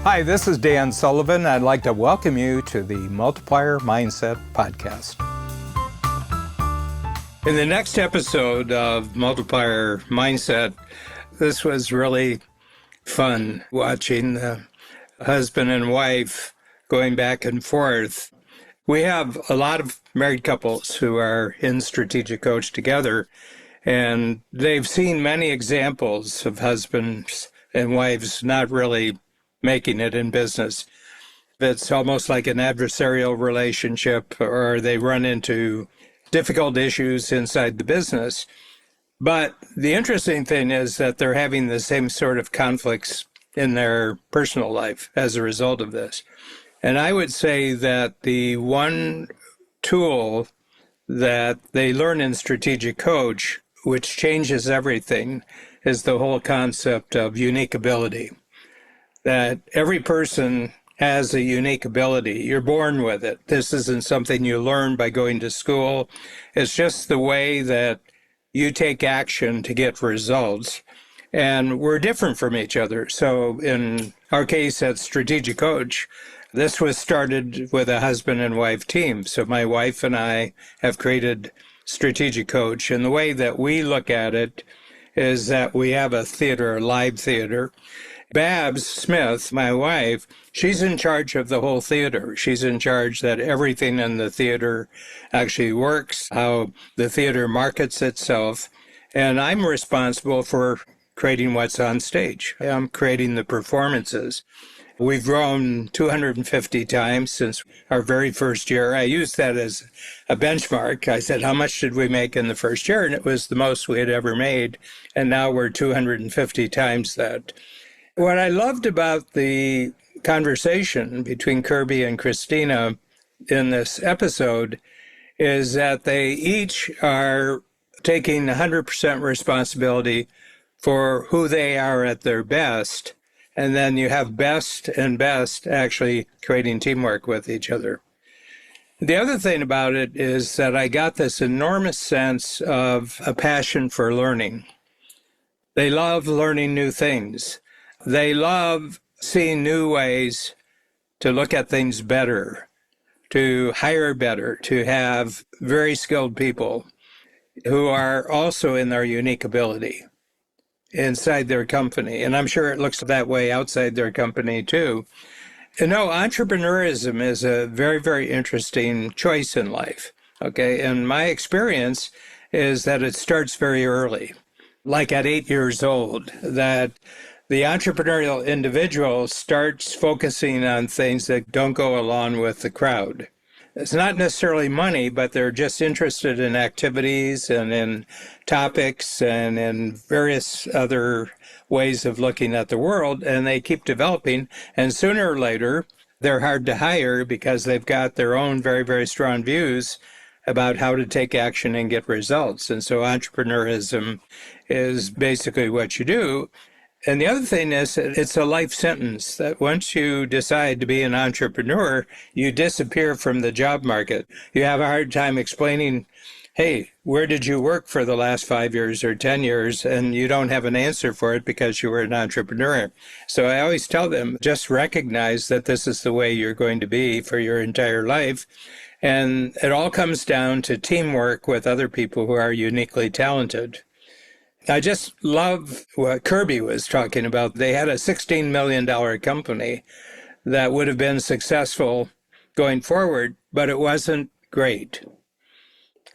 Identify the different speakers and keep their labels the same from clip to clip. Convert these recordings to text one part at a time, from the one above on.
Speaker 1: Hi, this is Dan Sullivan. I'd like to welcome you to the Multiplier Mindset Podcast. In the next episode of Multiplier Mindset, this was really fun watching the husband and wife going back and forth. We have a lot of married couples who are in Strategic Coach together, and they've seen many examples of husbands and wives not really making it in business. It's almost like an adversarial relationship, or they run into difficult issues inside the business. But the interesting thing is that they're having the same sort of conflicts in their personal life as a result of this. And I would say that the one tool that they learn in Strategic Coach, which changes everything, is the whole concept of unique ability. That every person has a unique ability. You're born with it. This isn't something you learn by going to school. It's just the way that you take action to get results. And we're different from each other. So in our case at Strategic Coach, this was started with a husband and wife team. So my wife and I have created Strategic Coach. And the way that we look at it is that we have a theater, a live theater. Babs Smith, my wife, she's in charge of the whole theater. She's in charge that everything in the theater actually works, how the theater markets itself. And I'm responsible for creating what's on stage. I'm creating the performances. We've grown 250 times since our very first year. I used that as a benchmark. I said, how much did we make in the first year? And it was the most we had ever made. And now we're 250 times that. What I loved about the conversation between Kerby and Cristina in this episode is that they each are taking 100% responsibility for who they are at their best. And then you have best and best actually creating teamwork with each other. The other thing about it is that I got this enormous sense of a passion for learning. They love learning new things. They love seeing new ways to look at things better, to hire better, to have very skilled people who are also in their unique ability inside their company. And I'm sure it looks that way outside their company too. You know, entrepreneurism is a very, very interesting choice in life. Okay. And my experience is that it starts very early, like at 8 years old, that the entrepreneurial individual starts focusing on things that don't go along with the crowd. It's not necessarily money, but they're just interested in activities and in topics and in various other ways of looking at the world, and they keep developing. And sooner or later, they're hard to hire because they've got their own very, very strong views about how to take action and get results. And so entrepreneurism is basically what you do. And the other thing is, it's a life sentence that once you decide to be an entrepreneur, you disappear from the job market. You have a hard time explaining, hey, where did you work for the last 5 years or 10 years? And you don't have an answer for it because you were an entrepreneur. So I always tell them, just recognize that this is the way you're going to be for your entire life. And it all comes down to teamwork with other people who are uniquely talented. I just love what Kerby was talking about. They had a $16 million company that would have been successful going forward, but it wasn't great.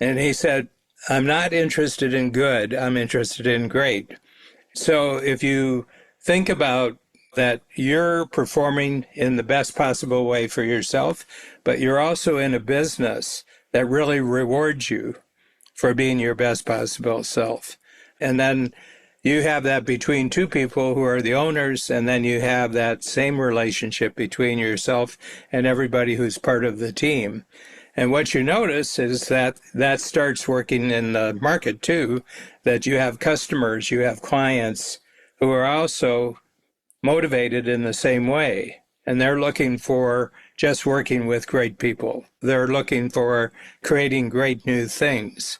Speaker 1: And he said, I'm not interested in good, I'm interested in great. So if you think about that you're performing in the best possible way for yourself, but you're also in a business that really rewards you for being your best possible self. And then you have that between two people who are the owners, and then you have that same relationship between yourself and everybody who's part of the team. And what you notice is that that starts working in the market too, that you have customers, you have clients who are also motivated in the same way. And they're looking for just working with great people. They're looking for creating great new things.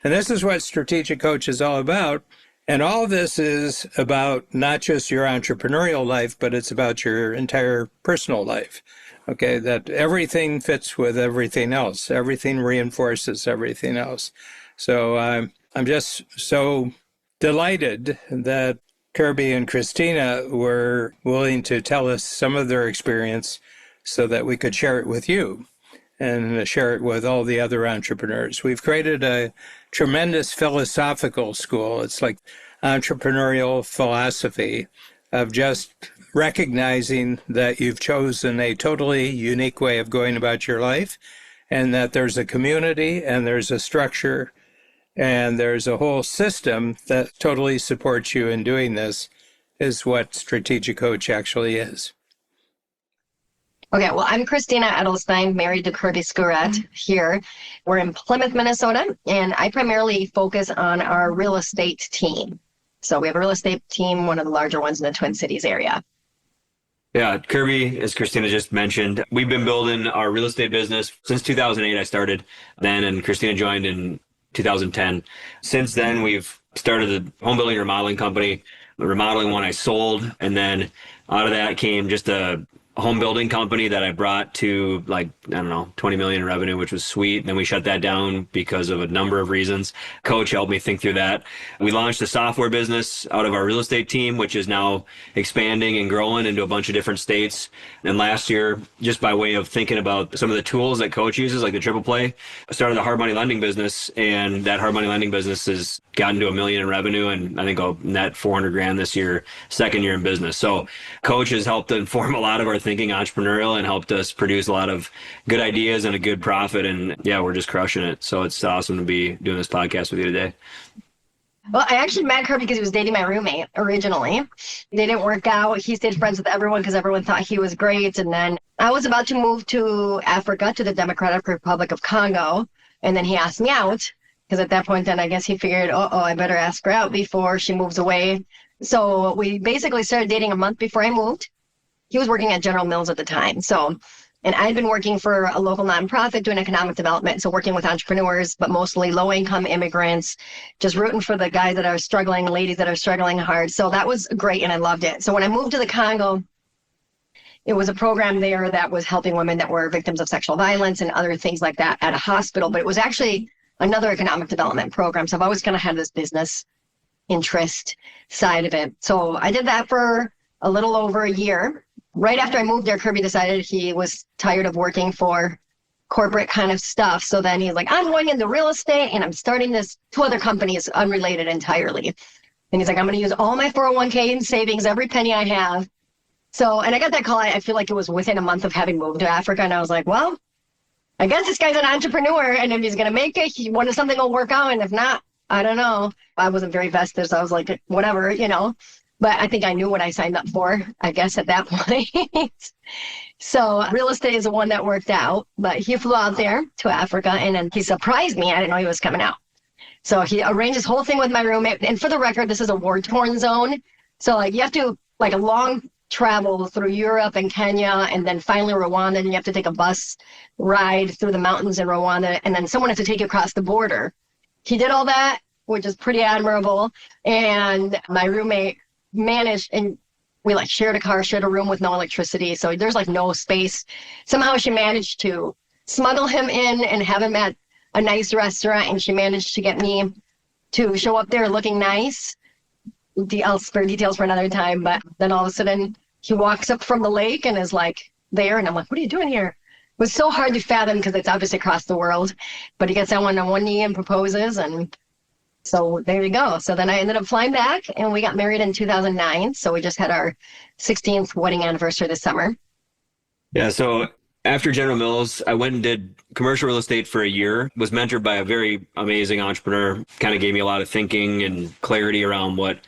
Speaker 1: And this is what Strategic Coach is all about, And all this is about not just your entrepreneurial life, but it's about your entire personal life. Okay, that everything fits with everything else. Everything reinforces everything else. So I'm just so delighted that Kerby and Cristina were willing to tell us some of their experience so that we could share it with you and share it with all the other entrepreneurs. We've created a tremendous philosophical school. It's like entrepreneurial philosophy of just recognizing that you've chosen a totally unique way of going about your life, and that there's a community and there's a structure and there's a whole system that totally supports you in doing this, is what Strategic Coach actually is.
Speaker 2: Okay, well, I'm Cristina Edelstein, married to Kerby Skurat here. We're in Plymouth, Minnesota, and I primarily focus on our real estate team. So we have a real estate team, one of the larger ones in the Twin Cities area.
Speaker 3: Yeah, Kerby, as Cristina just mentioned, we've been building our real estate business since 2008. I started then, and Cristina joined in 2010. Since then, we've started a home building remodeling company. The remodeling one I sold, and then out of that came just a home building company that I brought to 20 million in revenue, which was sweet. Then we shut that down because of a number of reasons. Coach helped me think through that. We launched a software business out of our real estate team, which is now expanding and growing into a bunch of different states. And last year, just by way of thinking about some of the tools that Coach uses, like the triple play, I started the hard money lending business, and that hard money lending business has gotten to $1 million in revenue, and I think I'll net $400,000 this year, second year in business. So Coach has helped inform a lot of our thinking entrepreneurial and helped us produce a lot of good ideas and a good profit. And yeah, we're just crushing it. So it's awesome to be doing this podcast with you today.
Speaker 2: Well, I actually met Kerby because he was dating my roommate originally. They didn't work out. He stayed friends with everyone because everyone thought he was great. And then I was about to move to Africa, to the Democratic Republic of Congo. And then he asked me out because at that point, then I guess he figured, I better ask her out before she moves away. So we basically started dating a month before I moved. He was working at General Mills at the time. And I'd been working for a local nonprofit doing economic development. So working with entrepreneurs, but mostly low income immigrants, just rooting for the guys that are struggling, ladies that are struggling hard. So that was great. And I loved it. So when I moved to the Congo, it was a program there that was helping women that were victims of sexual violence and other things like that at a hospital. But it was actually another economic development program. So I've always kind of had this business interest side of it. So I did that for a little over a year. Right after I moved there, Kerby decided he was tired of working for corporate kind of stuff. So then he's like, I'm going into real estate and I'm starting this 2 other companies unrelated entirely. And he's like, I'm going to use all my 401k and savings, every penny I have. So, and I got that call, I feel like it was within a month of having moved to Africa. And I was like, well, I guess this guy's an entrepreneur. And if he's going to make it, something will work out. And if not, I don't know. I wasn't very vested. So I was like, whatever, But I think I knew what I signed up for, I guess, at that point. So real estate is the one that worked out. But he flew out there to Africa, and then he surprised me. I didn't know he was coming out. So he arranged this whole thing with my roommate. And for the record, this is a war-torn zone. So you have to, a long travel through Europe and Kenya, and then finally Rwanda. And you have to take a bus ride through the mountains in Rwanda. And then someone has to take you across the border. He did all that, which is pretty admirable. And my roommate managed, and we shared a car, shared a room with no electricity, so there's no space. Somehow she managed to smuggle him in and have him at a nice restaurant, and she managed to get me to show up there looking nice. I'll spare details for another time, but then all of a sudden he walks up from the lake and is there, and I'm like, what are you doing here? It was so hard to fathom because it's obviously across the world, but he gets down on one knee and proposes, and so there you go. So then I ended up flying back, and we got married in 2009. So we just had our 16th wedding anniversary this summer.
Speaker 3: Yeah. So after General Mills, I went and did commercial real estate for a year, was mentored by a very amazing entrepreneur, kind of gave me a lot of thinking and clarity around what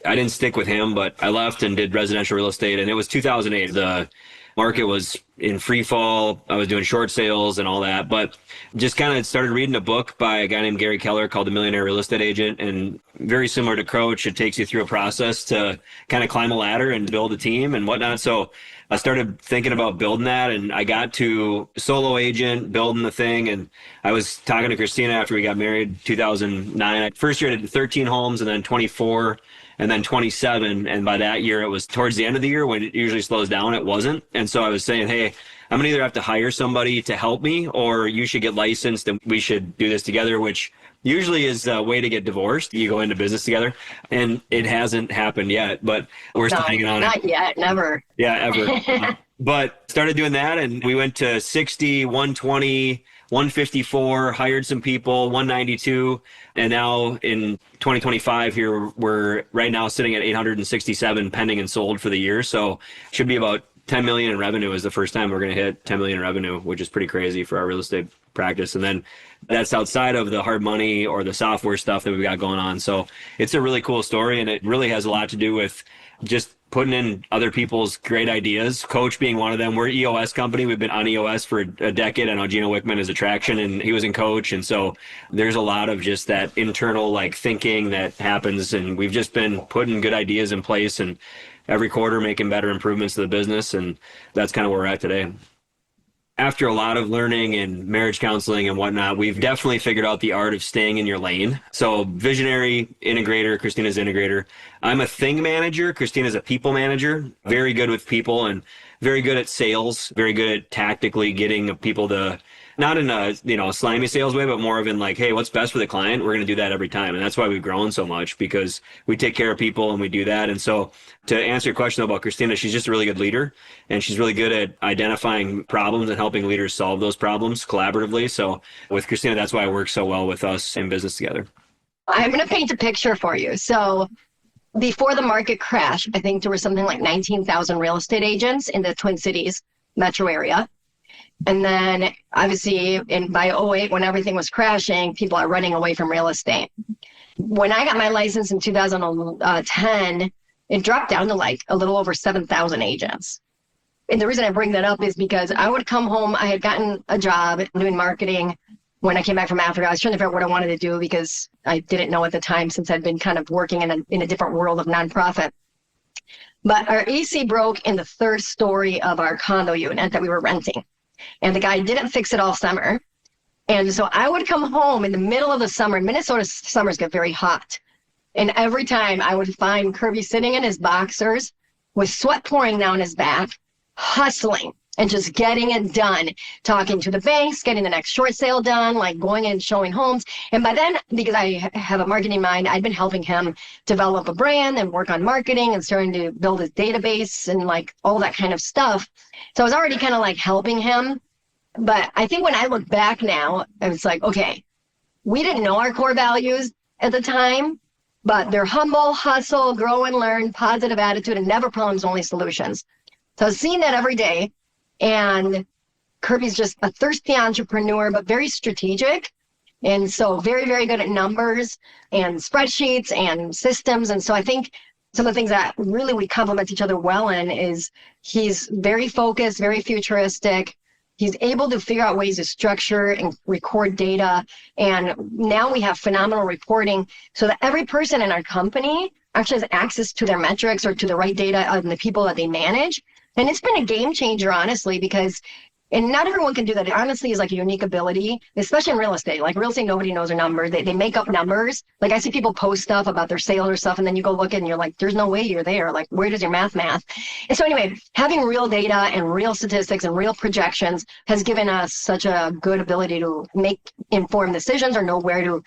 Speaker 3: I didn't stick with him, but I left and did residential real estate. And it was 2008. The market was in free fall. I was doing short sales and all that, but just kind of started reading a book by a guy named Gary Keller called The Millionaire Real Estate Agent. And very similar to Coach, it takes you through a process to kind of climb a ladder and build a team and whatnot. So I started thinking about building that, and I got to solo agent, building building the thing. And I was talking to Cristina after we got married, 2009. First year I did 13 homes, and then 24, and then 27. And by that year, it was towards the end of the year when it usually slows down. It wasn't. And so I was saying, hey, I'm going to either have to hire somebody to help me, or you should get licensed and we should do this together, which usually is a way to get divorced. You go into business together, and it hasn't happened yet, but we're still hanging on.
Speaker 2: Not yet, never.
Speaker 3: Yeah, ever. But started doing that, and we went to 60, 120, 154, hired some people, 192. And now in 2025 here, we're right now sitting at 867 pending and sold for the year. So should be about 10 million in revenue is the first time we're going to hit 10 million in revenue, which is pretty crazy for our real estate practice. And then that's outside of the hard money or the software stuff that we've got going on. So it's a really cool story, and it really has a lot to do with just putting in other people's great ideas. Coach being one of them. We're an EOS company. We've been on EOS for a decade. I know Gino Wickman is Attraction, and he was in Coach. And so there's a lot of just that internal like thinking that happens. And we've just been putting good ideas in place, and every quarter making better improvements to the business. And that's kind of where we're at today. After a lot of learning and marriage counseling and whatnot, we've definitely figured out the art of staying in your lane. So visionary integrator, Cristina's integrator. I'm a thing manager. Cristina's a people manager, very good with people and very good at sales, very good at tactically getting people to, not in a, slimy sales way, but more of in like, hey, what's best for the client? We're going to do that every time. And that's why we've grown so much, because we take care of people and we do that. And so to answer your question about Cristina, she's just a really good leader, and she's really good at identifying problems and helping leaders solve those problems collaboratively. So with Cristina, that's why it works so well with us in business together.
Speaker 2: I'm going to paint a picture for you. So before the market crash, I think there were something like 19,000 real estate agents in the Twin Cities metro area. And then obviously by 2008, when everything was crashing, people are running away from real estate. When I got my license in 2010, it dropped down to like a little over 7,000 agents. And the reason I bring that up is because I would come home. I had gotten a job doing marketing when I came back from Africa. I was trying to figure out what I wanted to do because I didn't know at the time, since I'd been kind of working in a different world of nonprofit. But our AC broke in the third story of our condo unit that we were renting. And the guy didn't fix it all summer. And so I would come home in the middle of the summer. Minnesota summers get very hot. And every time I would find Kerby sitting in his boxers with sweat pouring down his back, hustling and just getting it done, talking to the banks, getting the next short sale done, like going and showing homes. And by then, because I have a marketing mind, I'd been helping him develop a brand and work on marketing and starting to build his database and like all that kind of stuff. So I was already kind of like helping him. But I think when I look back now, I was like, okay, we didn't know our core values at the time, but they're humble, hustle, grow and learn, positive attitude, and never problems, only solutions. So I was seeing that every day. And Kerby's just a thirsty entrepreneur, but very strategic. And so very, very good at numbers and spreadsheets and systems. And so I think some of the things that really we complement each other well in is he's very focused, very futuristic. He's able to figure out ways to structure and record data. And now we have phenomenal reporting so that every person in our company actually has access to their metrics or to the right data on the people that they manage. And it's been a game changer, honestly, because, and not everyone can do that. It honestly is like a unique ability, especially in real estate. Like real estate, nobody knows their numbers. They make up numbers. Like I see people post stuff about their sales or stuff, and then you go look and you're like, there's no way you're there. Like, where does your math? And so anyway, having real data and real statistics and real projections has given us such a good ability to make informed decisions or know where to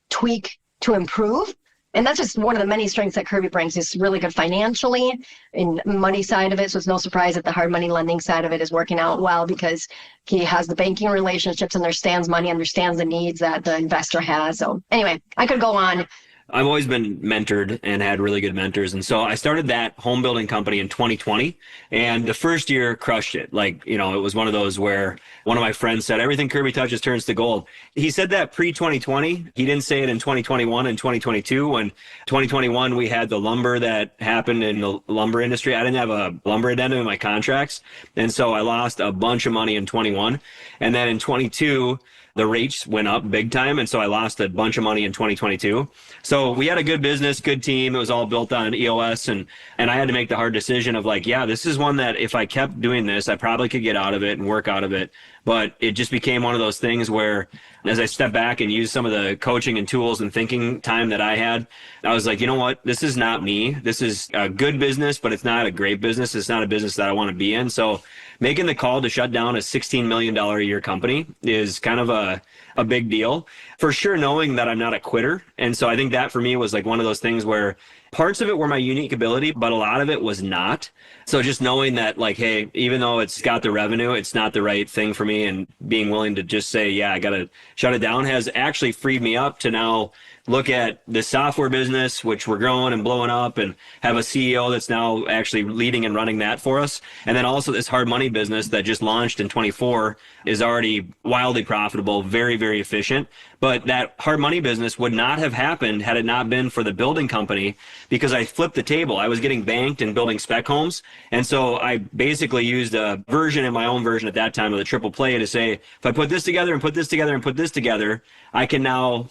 Speaker 2: tweak to improve. And that's just one of the many strengths that Kerby brings. He's really good financially in money side of it. So it's no surprise that the hard money lending side of it is working out well, because he has the banking relationships, understands money, understands the needs that the investor has. So anyway, I could go on.
Speaker 3: I've always been mentored and had really good mentors. And so I started that home building company in 2020, and the first year crushed it. Like, it was one of those where one of my friends said, everything Kerby touches turns to gold. He said that pre-2020. He didn't say it in 2021 and 2022. When 2021, we had the lumber that happened in the lumber industry. I didn't have a lumber addendum in my contracts. And so I lost a bunch of money in 21. And then in 22, the rates went up big time. And so I lost a bunch of money in 2022. So we had a good business, good team. It was all built on EOS. And I had to make the hard decision of like, yeah, this is one that if I kept doing this, I probably could get out of it and work out of it. But it just became one of those things where as I step back and use some of the coaching and tools and thinking time that I had, I was like, you know what? This is not me. This is a good business, but it's not a great business. It's not a business that I want to be in. So making the call to shut down a $16 million a year company is kind of a big deal. For sure, knowing that I'm not a quitter. And so I think that for me was like one of those things where parts of it were my unique ability, but a lot of it was not. So just knowing that, like, hey, even though it's got the revenue, it's not the right thing for me, and being willing to just say, yeah, I got to shut it down has actually freed me up to now look at the software business, which we're growing and blowing up, and have a CEO that's now actually leading and running that for us. And then also this hard money business that just launched in 24 is already wildly profitable, very, very efficient. But that hard money business would not have happened had it not been for the building company, because I flipped the table. I was getting banked and building spec homes. And so I basically used a version in my own version at that time of the triple play to say, if I put this together and put this together and put this together, I can now,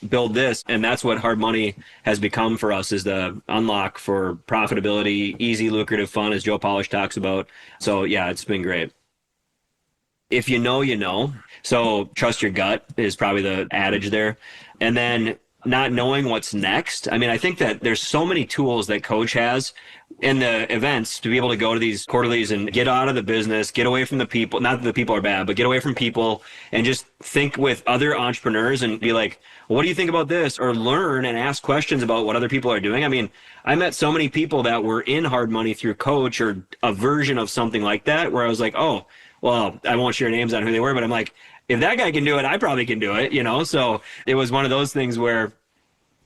Speaker 3: build this. And that's what hard money has become for us, is the unlock for profitability, easy, lucrative fun, as Joe Polish talks about. So yeah, it's been great. If you know, you know. So trust your gut is probably the adage there. And then not knowing what's next. I mean, I think that there's so many tools that coach has in the events to be able to go to these quarterlies and get out of the business, get away from the people. Not that the people are bad, but get away from people and just think with other entrepreneurs and be like, well, what do you think about this? Or learn and ask questions about what other people are doing. I mean, I met so many people that were in hard money through coach or a version of something like that, where I was like, oh, well, I won't share names on who they were, but I'm like, if that guy can do it, I probably can do it, So it was one of those things where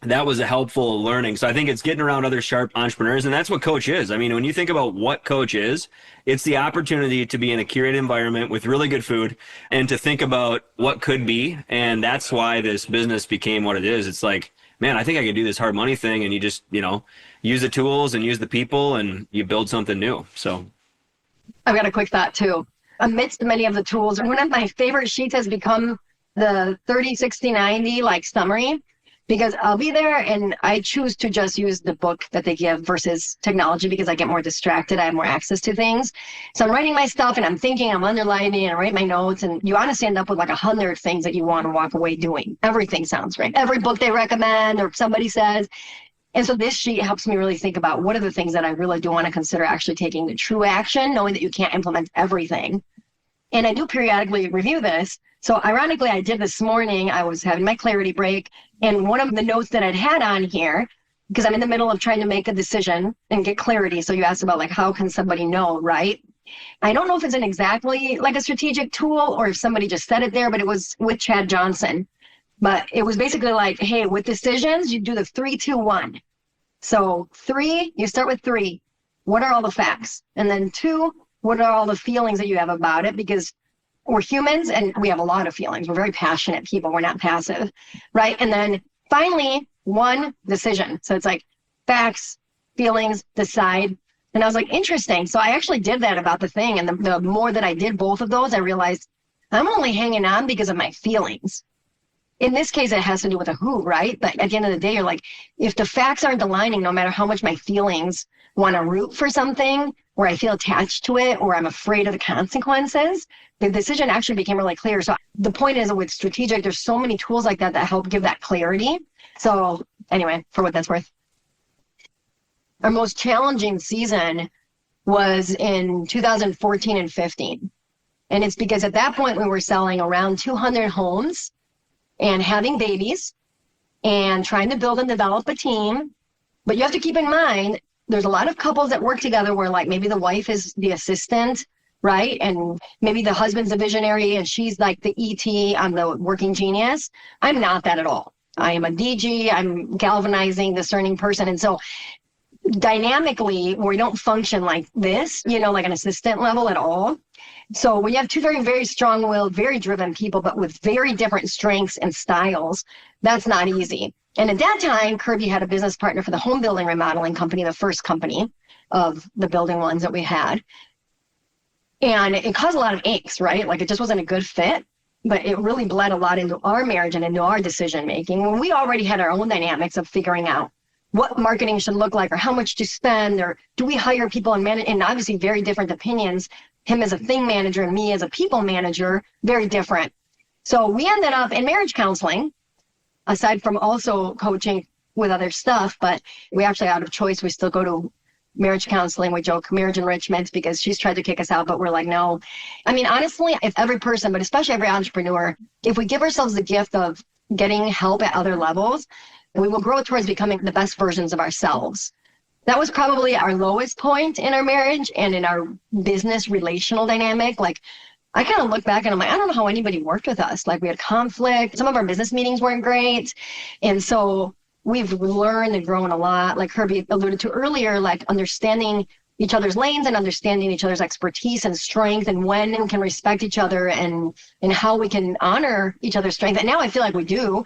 Speaker 3: that was a helpful learning. So I think it's getting around other sharp entrepreneurs, and that's what coach is. I mean, when you think about what coach is, it's the opportunity to be in a curated environment with really good food and to think about what could be. And that's why this business became what it is. It's like, man, I think I can do this hard money thing. And you just, use the tools and use the people and you build something new. So
Speaker 2: I've got a quick thought too. Amidst many of the tools, one of my favorite sheets has become the 30, 60, 90 summary, because I'll be there and I choose to just use the book that they give versus technology because I get more distracted. I have more access to things. So I'm writing my stuff and I'm thinking, I'm underlining and I write my notes, and you honestly end up with 100 things that you want to walk away doing. Everything sounds great. Every book they recommend or somebody says. And so this sheet helps me really think about what are the things that I really do want to consider actually taking the true action, knowing that you can't implement everything. And I do periodically review this. So ironically, I did this morning. I was having my clarity break. And one of the notes that I'd had on here, because I'm in the middle of trying to make a decision and get clarity. So you asked about how can somebody know, right? I don't know if it's an exactly a strategic tool or if somebody just said it there, but it was with Chad Johnson. But it was basically hey, with decisions, you do the 3, 2, 1. So 3, you start with 3. What are all the facts? And then 2, what are all the feelings that you have about it? Because we're humans and we have a lot of feelings. We're very passionate people. We're not passive, right? And then finally, 1, decision. So it's facts, feelings, decide. And I was interesting. So I actually did that about the thing. And the more that I did both of those, I realized I'm only hanging on because of my feelings. In this case, it has to do with a who, right? But at the end of the day, you're if the facts aren't aligning, no matter how much my feelings want to root for something, or I feel attached to it, or I'm afraid of the consequences, the decision actually became really clear. So the point is, with strategic, there's so many tools like that help give that clarity. So anyway, for what that's worth. Our most challenging season was in 2014 and 15. And it's because at that point, we were selling around 200 homes and having babies and trying to build and develop a team. But you have to keep in mind, there's a lot of couples that work together where maybe the wife is the assistant, right? And maybe the husband's a visionary and she's the ET, I'm the working genius. I'm not that at all. I am a DG, I'm galvanizing, discerning person. And so dynamically, we don't function like this, like an assistant level at all. So when you have two very, very strong-willed, very driven people, but with very different strengths and styles, that's not easy. And at that time, Kerby had a business partner for the home building remodeling company, the first company of the building ones that we had. And it caused a lot of angst, right? It just wasn't a good fit, but it really bled a lot into our marriage and into our decision-making when we already had our own dynamics of figuring out what marketing should look like or how much to spend, or do we hire people and manage, and obviously very different opinions. him as a thing manager and me as a people manager, very different. So we ended up in marriage counseling, aside from also coaching with other stuff, but we actually, out of choice, we still go to marriage counseling. We joke marriage enrichment because she's tried to kick us out, but we're like, no. I mean, honestly, if every person, but especially every entrepreneur, if we give ourselves the gift of getting help at other levels, we will grow towards becoming the best versions of ourselves. That was probably our lowest point in our marriage and in our business relational dynamic. Like, I kind of look back and I'm like, I don't know how anybody worked with us. Like, we had conflict. Some of our business meetings weren't great. And so we've learned and grown a lot. Like Kerby alluded to earlier, like understanding each other's lanes and understanding each other's expertise and strength and when we can respect each other and how we can honor each other's strength. And now I feel like we do.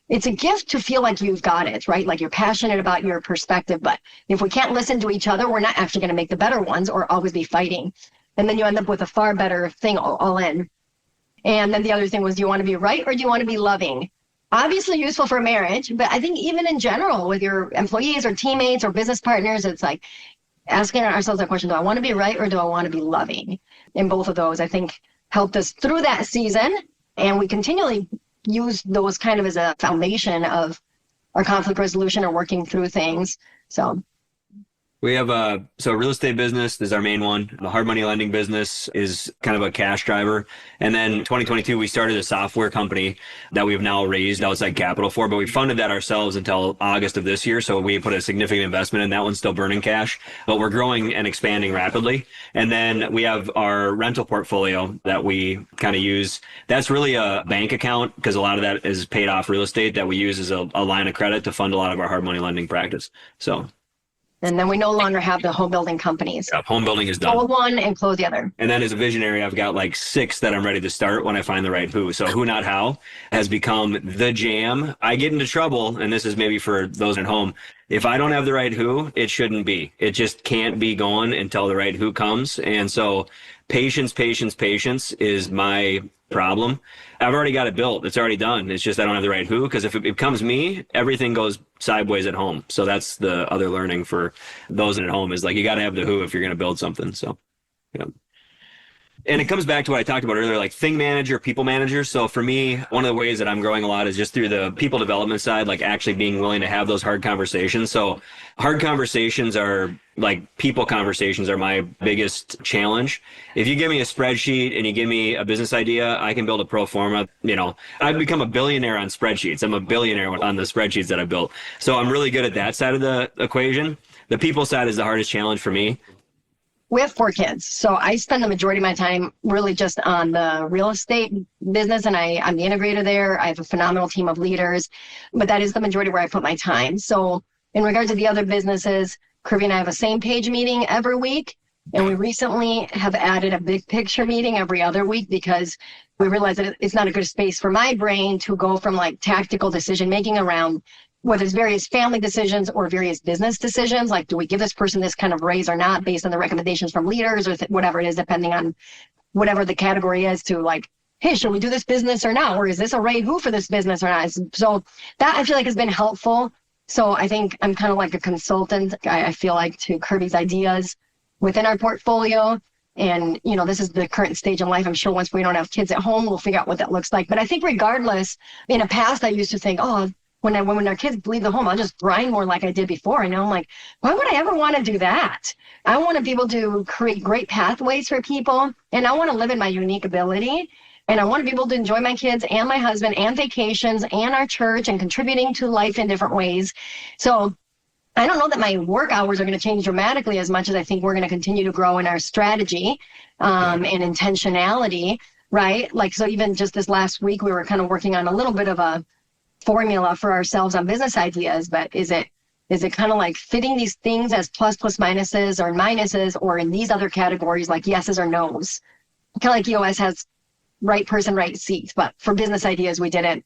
Speaker 2: It's a gift to feel like you've got it, right? Like you're passionate about your perspective, but if we can't listen to each other, we're not actually going to make the better ones or always be fighting. And then you end up with a far better thing all in. And then the other thing was, do you want to be right or do you want to be loving? Obviously useful for marriage, but I think even in general with your employees or teammates or business partners, it's like asking ourselves that question, do I want to be right or do I want to be loving? And both of those, I think, helped us through that season. And we continually use those kind of as a foundation of our conflict resolution or working through things. So
Speaker 3: we have a real estate business is our main one. The hard money lending business is kind of a cash driver. And then 2022, we started a software company that we've now raised outside capital for, but we funded that ourselves until August of this year. So we put a significant investment in that one's still burning cash, but we're growing and expanding rapidly. And then we have our rental portfolio that we kind of use. That's really a bank account because a lot of that is paid off real estate that we use as a line of credit to fund a lot of our hard money lending practice.
Speaker 2: And then we no longer have the home building companies.
Speaker 3: Yeah, home building is done.
Speaker 2: Hold one and close the other.
Speaker 3: And then as a visionary, I've got like 6 that I'm ready to start when I find the right who. So Who Not How has become the jam. I get into trouble, and this is maybe for those at home. If I don't have the right who, it shouldn't be. It just can't be going until the right who comes. And so patience is my problem. I've already got it built. It's already done. It's just I don't have the right who, because if it becomes me, everything goes sideways at home. So that's the other learning for those at home is like, you got to have the who if you're going to build something. So, yeah. And it comes back to what I talked about earlier, like thing manager, people manager. So for me, one of the ways that I'm growing a lot is just through the people development side, like actually being willing to have those hard conversations. So hard conversations are like people conversations are my biggest challenge. If you give me a spreadsheet and you give me a business idea, I can build a pro forma. I've become a billionaire on spreadsheets. I'm a billionaire on the spreadsheets that I built. So I'm really good at that side of the equation. The people side is the hardest challenge for me.
Speaker 2: We have 4 kids, so I spend the majority of my time really just on the real estate business, and I'm the integrator there. I have a phenomenal team of leaders, but that is the majority where I put my time. So in regards to the other businesses, Kerby and I have a same page meeting every week, and we recently have added a big picture meeting every other week because we realized that it's not a good space for my brain to go from like tactical decision making around whether it's various family decisions or various business decisions, like do we give this person this kind of raise or not based on the recommendations from leaders or whatever it is, depending on whatever the category is, to like, hey, should we do this business or not? Or is this a right who for this business or not? So that I feel like has been helpful. So I think I'm kind of like a consultant, I feel like, to Kerby's ideas within our portfolio. And, this is the current stage in life. I'm sure once we don't have kids at home, we'll figure out what that looks like. But I think regardless, in the past, I used to think, when our kids leave the home, I'll just grind more like I did before. And now I'm like, why would I ever want to do that? I want to be able to create great pathways for people. And I want to live in my unique ability. And I want to be able to enjoy my kids and my husband and vacations and our church and contributing to life in different ways. So I don't know that my work hours are going to change dramatically as much as I think we're going to continue to grow in our strategy and intentionality, right? Like, so even just this last week, we were kind of working on a little bit of a formula for ourselves on business ideas, but is it kind of like fitting these things as plus minuses or minuses, or in these other categories like yeses or nos? Kind of like EOS has right person, right seat, but for business ideas, we didn't.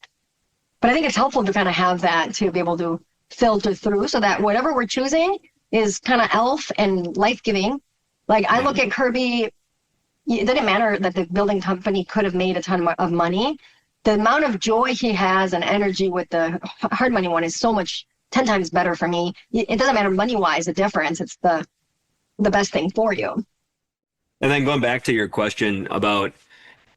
Speaker 2: But I think it's helpful to kind of have that to be able to filter through so that whatever we're choosing is kind of elf and life-giving. Like I look at Kerby, it didn't matter that the building company could have made a ton of money. The amount of joy he has and energy with the hard money one is so much 10 times better for me. It doesn't matter money-wise, the difference. It's the best thing for you.
Speaker 3: And then going back to your question about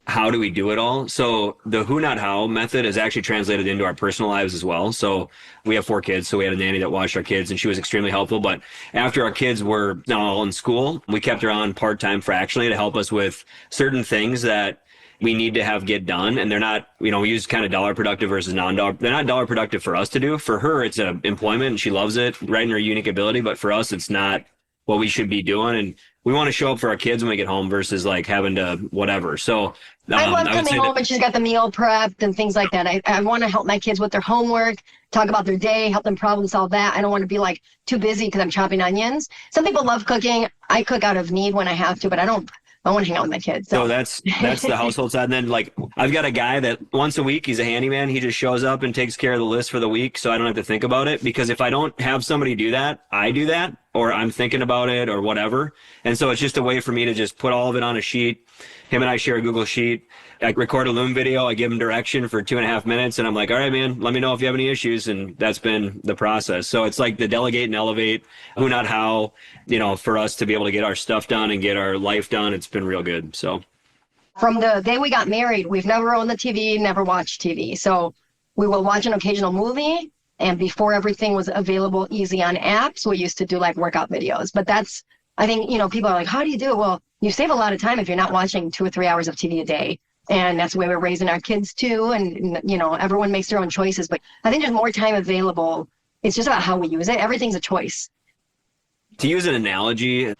Speaker 3: how do we do it all? So the who, not how method is actually translated into our personal lives as well. So we have 4 kids. So we had a nanny that watched our kids and she was extremely helpful. But after our kids were now all in school, we kept her on part-time fractionally to help us with certain things that we need to have get done. And they're not, we use kind of dollar productive versus non-dollar. They're not dollar productive for us to do. For her, it's an employment and she loves it, right in her unique ability. But for us, it's not what we should be doing. And we want to show up for our kids when we get home versus like having to whatever. So
Speaker 2: I love coming home and she's got the meal prepped and things like that. I want to help my kids with their homework, talk about their day, help them problem solve that. I don't want to be like too busy because I'm chopping onions. Some people love cooking. I cook out of need when I have to, but I want to hang out with my kids.
Speaker 3: So that's the household side. And then like I've got a guy that once a week, he's a handyman. He just shows up and takes care of the list for the week. So I don't have to think about it, because if I don't have somebody do that, I do that, or I'm thinking about it or whatever. And so it's just a way for me to just put all of it on a sheet. Him and I share a Google Sheet. I record a Loom video. I give him direction for 2.5 minutes. And I'm like, all right, man, let me know if you have any issues. And that's been the process. So it's like the delegate and elevate, who, not how, for us to be able to get our stuff done and get our life done. It's been real good. So
Speaker 2: from the day we got married, we've never owned the TV, never watched TV. So we will watch an occasional movie. And before everything was available easy on apps, we used to do like workout videos. But that's, I think, people are like, how do you do it? Well, you save a lot of time if you're not watching 2 or 3 hours of TV a day. And that's the way we're raising our kids too. And, everyone makes their own choices. But I think there's more time available. It's just about how we use it. Everything's a choice.
Speaker 3: To use an analogy,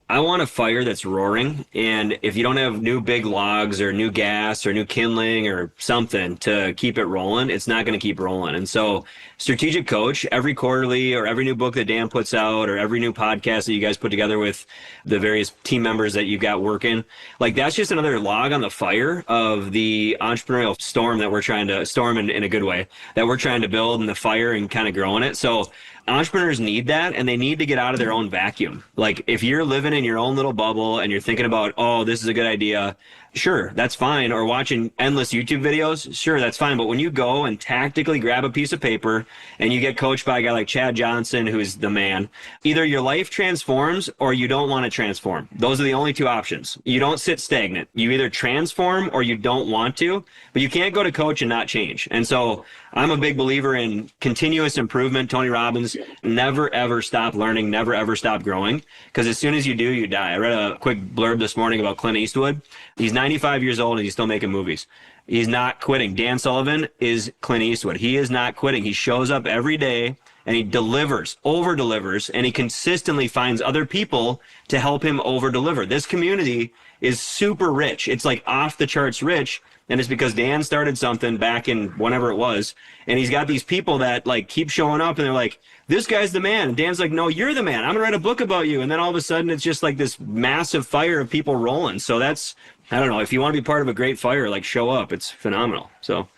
Speaker 3: I want a fire that's roaring. And if you don't have new big logs or new gas or new kindling or something to keep it rolling, it's not going to keep rolling. And so Strategic Coach, every quarterly or every new book that Dan puts out or every new podcast that you guys put together with the various team members that you've got working, like that's just another log on the fire of the entrepreneurial storm that we're trying to storm in a good way, that we're trying to build in the fire and kind of growing it. So entrepreneurs need that, and they need to get out of their own vacuum. Like if you're living in your own little bubble and you're thinking about, oh, this is a good idea, sure, that's fine. Or watching endless YouTube videos, sure, that's fine. But when you go and tactically grab a piece of paper and you get coached by a guy like Chad Johnson, who's the man, either your life transforms or you don't want to transform. Those are the only 2 options. You don't sit stagnant. You either transform or you don't want to, but you can't go to coach and not change. And so I'm a big believer in continuous improvement. Tony Robbins, never, ever stop learning, never, ever stop growing. Because as soon as you do, you die. I read a quick blurb this morning about Clint Eastwood. He's 95 years old and he's still making movies. He's not quitting. Dan Sullivan is Clint Eastwood. He is not quitting. He shows up every day and he delivers, over delivers, and he consistently finds other people to help him over deliver. This community is super rich. It's like off the charts rich. And it's because Dan started something back in whenever it was. And he's got these people that like keep showing up and they're like, this guy's the man. And Dan's like, no, you're the man. I'm gonna write a book about you. And then all of a sudden it's just like this massive fire of people rolling. So that's, I don't know, if you want to be part of a great fire, like show up. It's phenomenal. So.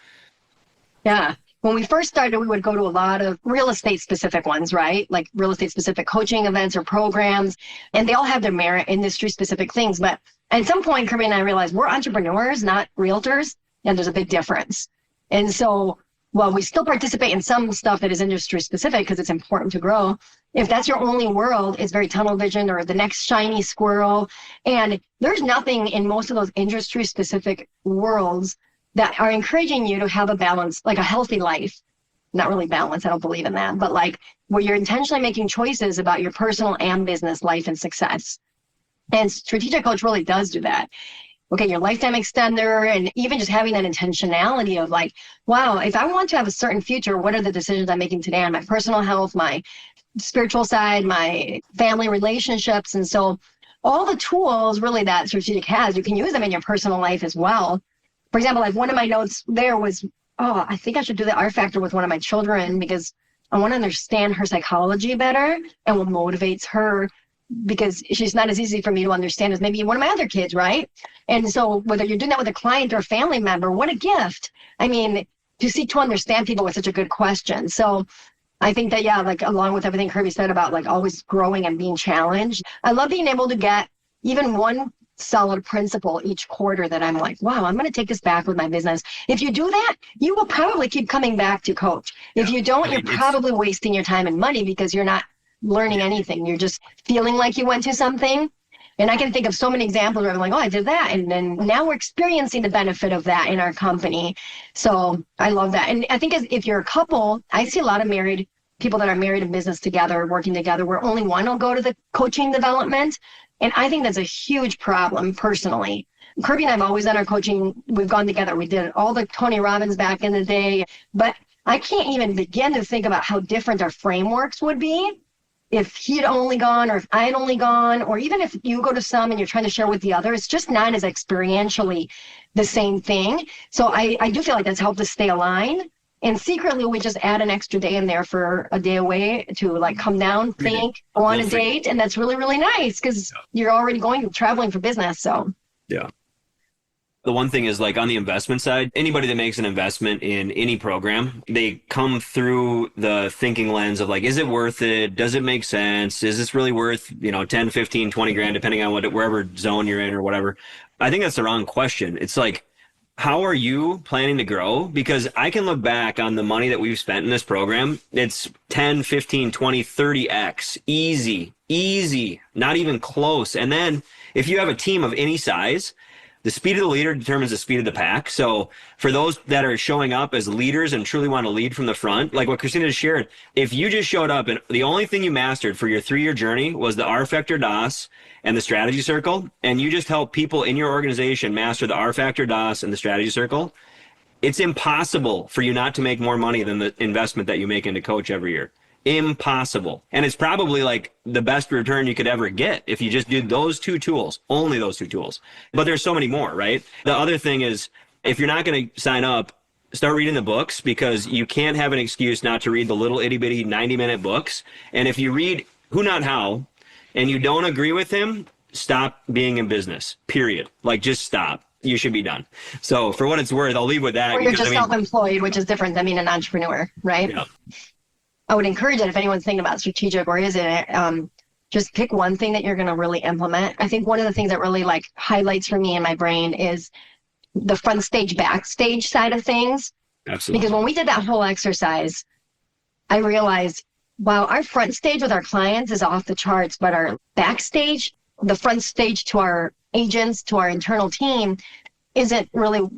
Speaker 2: Yeah. When we first started, we would go to a lot of real estate specific ones, right? Like real estate specific coaching events or programs, and they all have their merit, industry specific things. But at some point, Kerby and I realized we're entrepreneurs, not realtors, and there's a big difference. And so while we still participate in some stuff that is industry specific because it's important to grow, if that's your only world, it's very tunnel vision or the next shiny squirrel. And there's nothing in most of those industry specific worlds that are encouraging you to have a balance, like a healthy life. Not really balance, I don't believe in that, but like where you're intentionally making choices about your personal and business life and success. And Strategic Coach really does do that. Okay, your lifetime extender, and even just having that intentionality of like, wow, if I want to have a certain future, what are the decisions I'm making today on my personal health, my spiritual side, my family relationships? And so all the tools really that Strategic has, you can use them in your personal life as well. For example, like one of my notes there was, oh, I think I should do the R factor with one of my children because I want to understand her psychology better and what motivates her, because she's not as easy for me to understand as maybe one of my other kids, right? And so whether you're doing that with a client or a family member, what a gift. I mean, to seek to understand people was such a good question. So I think that, yeah, like along with everything Kerby said about like always growing and being challenged, I love being able to get even one solid principle each quarter that I'm like, wow, I'm going to take this back with my business. If you do that, you will probably keep coming back to coach. If you don't, you're probably wasting your time and money because you're not learning anything. You're just feeling like you went to something. And I can think of so many examples where I'm like, oh, I did that. And then now we're experiencing the benefit of that in our company. So I love that. And I think if you're a couple, I see a lot of people that are married in business together, working together, where only one will go to the coaching development. And I think that's a huge problem personally. Kerby and I have always done our coaching. We've gone together. We did all the Tony Robbins back in the day. But I can't even begin to think about how different our frameworks would be if he'd only gone or if I had only gone, or even if you go to some and you're trying to share with the other. It's just not as experientially the same thing. So I do feel like that's helped us stay aligned. And secretly, we just add an extra day in there for a day away to like come down, think, go on a date. And that's really, really nice because you're already traveling for business. So
Speaker 3: yeah. The one thing is like on the investment side, anybody that makes an investment in any program, they come through the thinking lens of like, is it worth it? Does it make sense? Is this really worth, 10, 15, 20 grand, depending on wherever zone you're in or whatever. I think that's the wrong question. It's like, how are you planning to grow? Because I can look back on the money that we've spent in this program. It's 10, 15, 20, 30x. Easy, not even close. And then if you have a team of any size, the speed of the leader determines the speed of the pack. So for those that are showing up as leaders and truly want to lead from the front, like what Cristina just shared, if you just showed up and the only thing you mastered for your 3-year journey was the R Factor DOS and the strategy circle, and you just help people in your organization master the R Factor DOS and the strategy circle, it's impossible for you not to make more money than the investment that you make into coach every year. Impossible. And it's probably like the best return you could ever get if you just did those 2 tools, only those 2 tools. But there's so many more, right? The other thing is, if you're not going to sign up, start reading the books, because you can't have an excuse not to read the little itty bitty 90-minute books. And if you read Who Not How and you don't agree with him, stop being in business, period. Like, just stop. You should be done. So for what it's worth, I'll leave with that.
Speaker 2: Or you're just self-employed, which is different than being an entrepreneur, right?
Speaker 3: Yeah.
Speaker 2: I would encourage it if anyone's thinking about strategic or is it, just pick one thing that you're going to really implement. I think one of the things that really like highlights for me in my brain is the front stage, backstage side of things.
Speaker 3: Absolutely.
Speaker 2: Because when we did that whole exercise, I realized, wow, our front stage with our clients is off the charts, but our backstage, the front stage to our agents, to our internal team, isn't really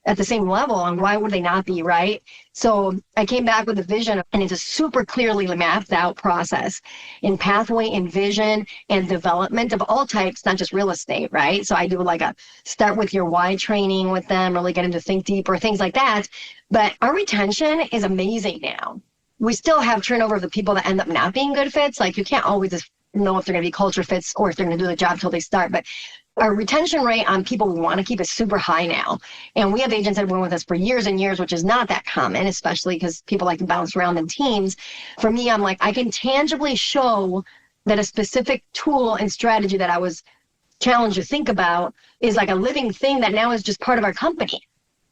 Speaker 2: at the same level, and why would they not be, right? So I came back with a vision, and it's a super clearly mapped out process in pathway, in vision, and development of all types, not just real estate, right? So I do like a start with your why training with them, really get into think deeper, things like that. But our retention is amazing now. We still have turnover of the people that end up not being good fits. Like, you can't always just know if they're going to be culture fits or if they're going to do the job till they start. But our retention rate on people we want to keep is super high now. And we have agents that have been with us for years and years, which is not that common, especially because people like to bounce around in teams. For me, I'm like, I can tangibly show that a specific tool and strategy that I was challenged to think about is like a living thing that now is just part of our company.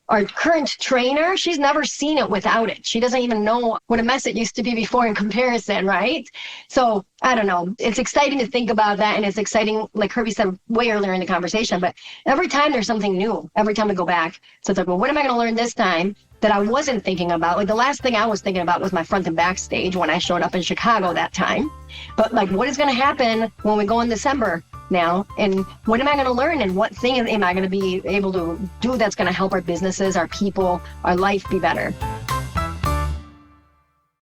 Speaker 2: Our current trainer, she's never seen it without it. She doesn't even know what a mess it used to be before in comparison, right? So I don't know. It's exciting to think about that. And it's exciting, like Kerby said way earlier in the conversation, but every time there's something new, every time we go back. So it's like, well, what am I going to learn this time that I wasn't thinking about? Like, the last thing I was thinking about was my front and back stage when I showed up in Chicago that time. But like, what is going to happen when we go in December now? And what am I going to learn? And what thing am I going to be able to do that's going to help our businesses, our people, our life be better?